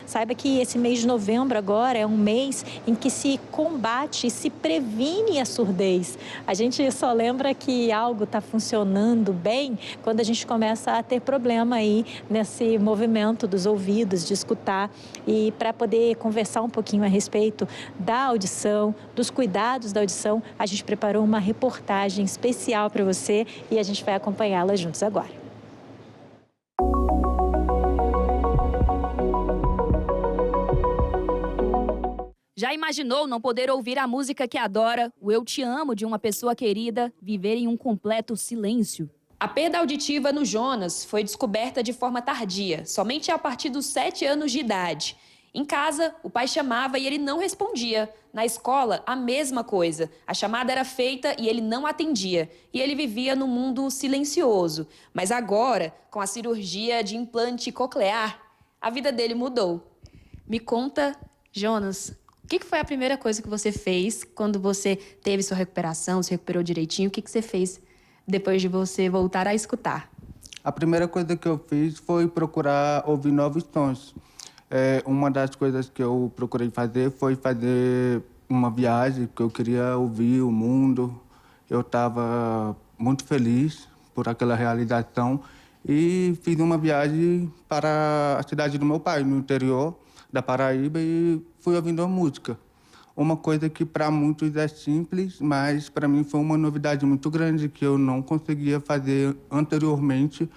Saiba que esse mês de novembro agora é um mês em que se combate e se previne a surdez. A gente só lembra que algo está funcionando bem quando a gente começa a ter problema aí nesse movimento dos ouvidos, de escutar. E para poder conversar um pouquinho a respeito da audição, dos cuidados da audição, a gente preparou uma reportagem especial para você e a gente vai acompanhá-la juntos agora. Já imaginou não poder ouvir a música que adora, o Eu Te Amo de uma pessoa querida, viver em um completo silêncio? A perda auditiva no Jonas foi descoberta de forma tardia, somente a partir dos 7 anos de idade. Em casa, o pai chamava e ele não respondia. Na escola, a mesma coisa. A chamada era feita e ele não atendia. E ele vivia num mundo silencioso. Mas agora, com a cirurgia de implante coclear, a vida dele mudou. Me conta, Jonas, o que foi a primeira coisa que você fez quando você teve sua recuperação, se recuperou direitinho? O que você fez depois de você voltar a escutar? A primeira coisa que eu fiz foi procurar ouvir novos sons. Uma das coisas que eu procurei fazer foi fazer uma viagem, porque eu queria ouvir o mundo. Eu estava muito feliz por aquela realização e fiz uma viagem para a cidade do meu pai, no interior da Paraíba, e fui ouvindo a música. Uma coisa que para muitos é simples, mas para mim foi uma novidade muito grande que eu não conseguia fazer anteriormente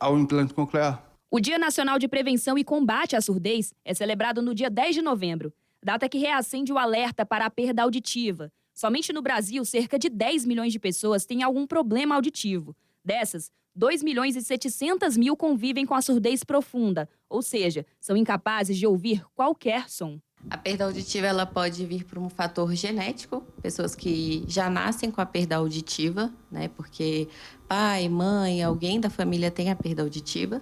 ao implante coclear. O Dia Nacional de Prevenção e Combate à Surdez é celebrado no dia 10 de novembro, data que reacende o alerta para a perda auditiva. Somente no Brasil, cerca de 10 milhões de pessoas têm algum problema auditivo. Dessas, 2.700.000 convivem com a surdez profunda, ou seja, são incapazes de ouvir qualquer som. A perda auditiva ela pode vir por um fator genético, pessoas que já nascem com a perda auditiva, né? Porque pai, mãe, alguém da família tem a perda auditiva.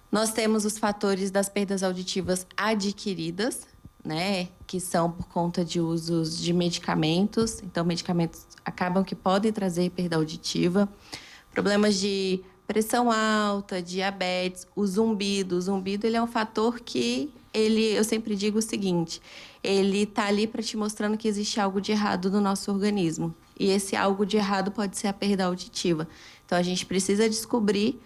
Nós temos os fatores das perdas auditivas adquiridas, né? Que são por conta de usos de medicamentos. Então, medicamentos acabam que podem trazer perda auditiva. Problemas de pressão alta, diabetes, o zumbido. O zumbido ele é um fator que eu sempre digo o seguinte, ele está ali para te mostrando que existe algo de errado no nosso organismo. E esse algo de errado pode ser a perda auditiva. Então, a gente precisa descobrir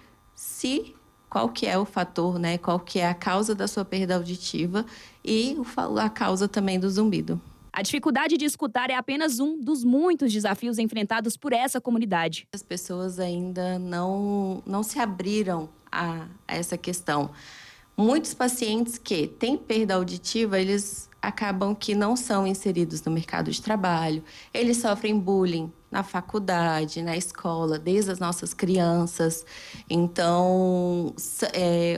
qual que é o fator, né? Qual que é a causa da sua perda auditiva e a causa também do zumbido. A dificuldade de escutar é apenas um dos muitos desafios enfrentados por essa comunidade. As pessoas ainda não se abriram a essa questão. Muitos pacientes que têm perda auditiva, eles acabam que não são inseridos no mercado de trabalho, eles sofrem bullying na faculdade, na escola, desde as nossas crianças. Então,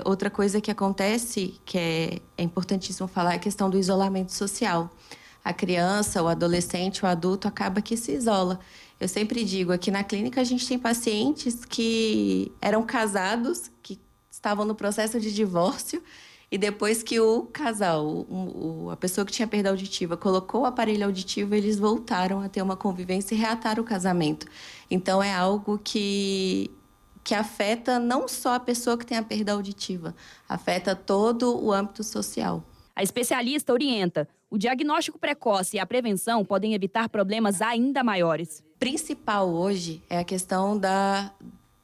outra coisa que acontece, que é importantíssimo falar, é a questão do isolamento social. A criança, o adolescente, o adulto acaba que se isola. Eu sempre digo, aqui na clínica a gente tem pacientes que eram casados, que estavam no processo de divórcio, e depois que o casal, a pessoa que tinha perda auditiva, colocou o aparelho auditivo, eles voltaram a ter uma convivência e reataram o casamento. Então, é algo que afeta não só a pessoa que tem a perda auditiva, afeta todo o âmbito social. A especialista orienta: o diagnóstico precoce e a prevenção podem evitar problemas ainda maiores. O principal hoje é a questão da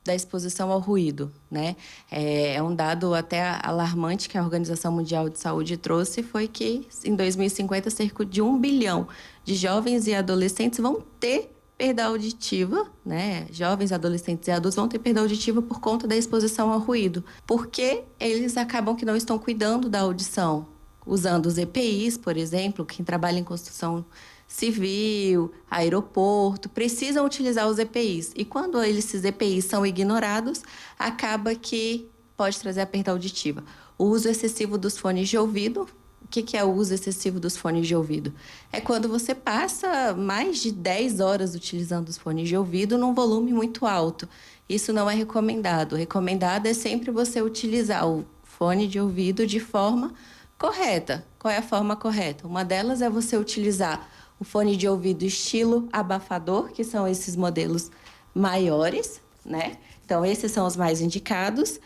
exposição ao ruído, né? É um dado até alarmante que a Organização Mundial de Saúde trouxe, foi que em 2050 cerca de 1 bilhão de jovens e adolescentes vão ter perda auditiva, né? Jovens, adolescentes e adultos vão ter perda auditiva por conta da exposição ao ruído, porque eles acabam que não estão cuidando da audição, usando os EPIs, por exemplo, quem trabalha em construção civil, aeroporto, precisam utilizar os EPIs. E quando esses EPIs são ignorados, acaba que pode trazer a perda auditiva. O uso excessivo dos fones de ouvido. O que é o uso excessivo dos fones de ouvido? É quando você passa mais de 10 horas utilizando os fones de ouvido num volume muito alto. Isso não é recomendado. O recomendado é sempre você utilizar o fone de ouvido de forma correta. Qual é a forma correta? Uma delas é você utilizar o fone de ouvido estilo abafador, que são esses modelos maiores, né? Então, esses são os mais indicados.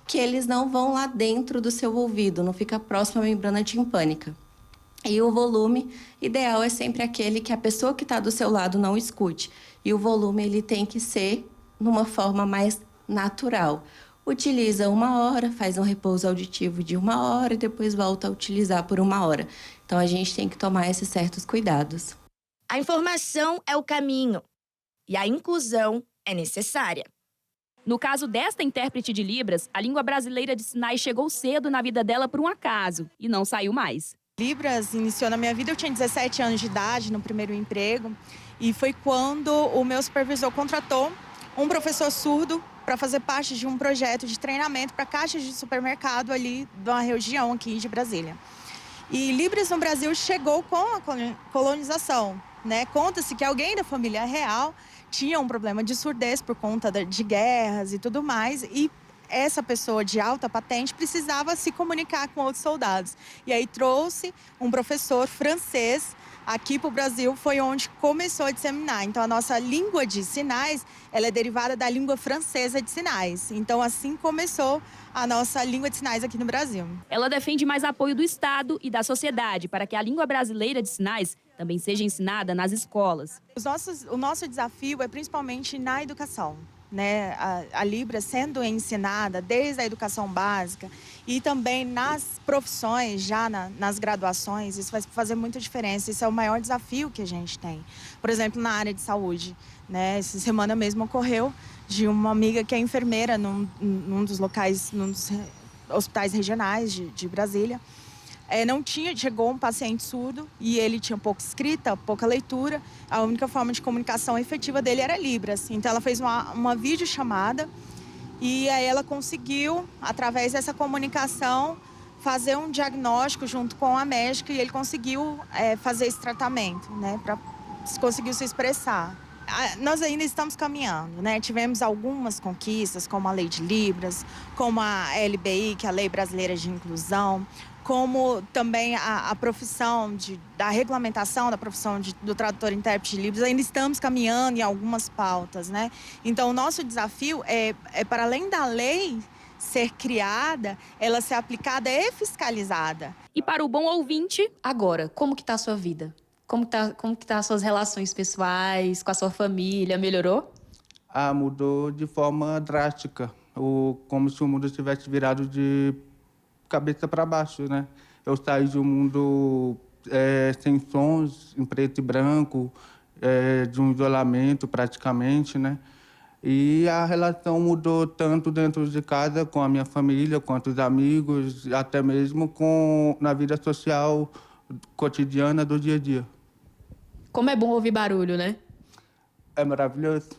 que eles não vão lá dentro do seu ouvido, não fica próximo à membrana timpânica. E o volume ideal é sempre aquele que a pessoa que está do seu lado não escute. E o volume ele tem que ser numa forma mais natural. Utiliza 1 hora, faz um repouso auditivo de 1 hora e depois volta a utilizar por 1 hora. Então, a gente tem que tomar esses certos cuidados. A informação é o caminho e a inclusão é necessária. No caso desta intérprete de Libras, a língua brasileira de sinais chegou cedo na vida dela por um acaso e não saiu mais. Libras iniciou na minha vida, eu tinha 17 anos de idade, no primeiro emprego. E foi quando o meu supervisor contratou um professor surdo para fazer parte de um projeto de treinamento para caixas de supermercado ali da região aqui de Brasília. E Libras no Brasil chegou com a colonização, né? Conta-se que alguém da família real tinha um problema de surdez por conta de guerras e tudo mais, e essa pessoa de alta patente precisava se comunicar com outros soldados. E aí trouxe um professor francês aqui para o Brasil, foi onde começou a disseminar. Então, a nossa língua de sinais, ela é derivada da língua francesa de sinais. Então, assim começou a nossa língua de sinais aqui no Brasil. Ela defende mais apoio do Estado e da sociedade para que a língua brasileira de sinais também seja ensinada nas escolas. O nosso desafio é principalmente na educação, né? A Libras sendo ensinada desde a educação básica e também nas profissões, já nas graduações, isso vai fazer muita diferença. Isso é o maior desafio que a gente tem. Por exemplo, na área de saúde, né? Essa semana mesmo ocorreu de uma amiga que é enfermeira num dos locais, num dos hospitais regionais de Brasília. Chegou um paciente surdo e ele tinha pouca escrita, pouca leitura. A única forma de comunicação efetiva dele era Libras. Então, ela fez uma videochamada e aí ela conseguiu, através dessa comunicação, fazer um diagnóstico junto com a médica e ele conseguiu fazer esse tratamento, né, conseguiu se expressar. Nós ainda estamos caminhando, né? Tivemos algumas conquistas, como a Lei de Libras, como a LBI, que é a Lei Brasileira de Inclusão, como também a profissão da regulamentação da profissão do tradutor e intérprete de Libras. Ainda estamos caminhando em algumas pautas, né? Então, o nosso desafio é para além da lei ser criada, ela ser aplicada e fiscalizada. E para o bom ouvinte, Agora, como que está a sua vida? Como que tá as suas relações pessoais, com a sua família? Melhorou? Mudou de forma drástica, como se o mundo tivesse virado de cabeça para baixo, né? Eu saí de um mundo sem sons, em preto e branco, de um isolamento praticamente, né? E a relação mudou tanto dentro de casa com a minha família, quanto os amigos, até mesmo na vida social cotidiana do dia a dia. Como é bom ouvir barulho, né? É maravilhoso.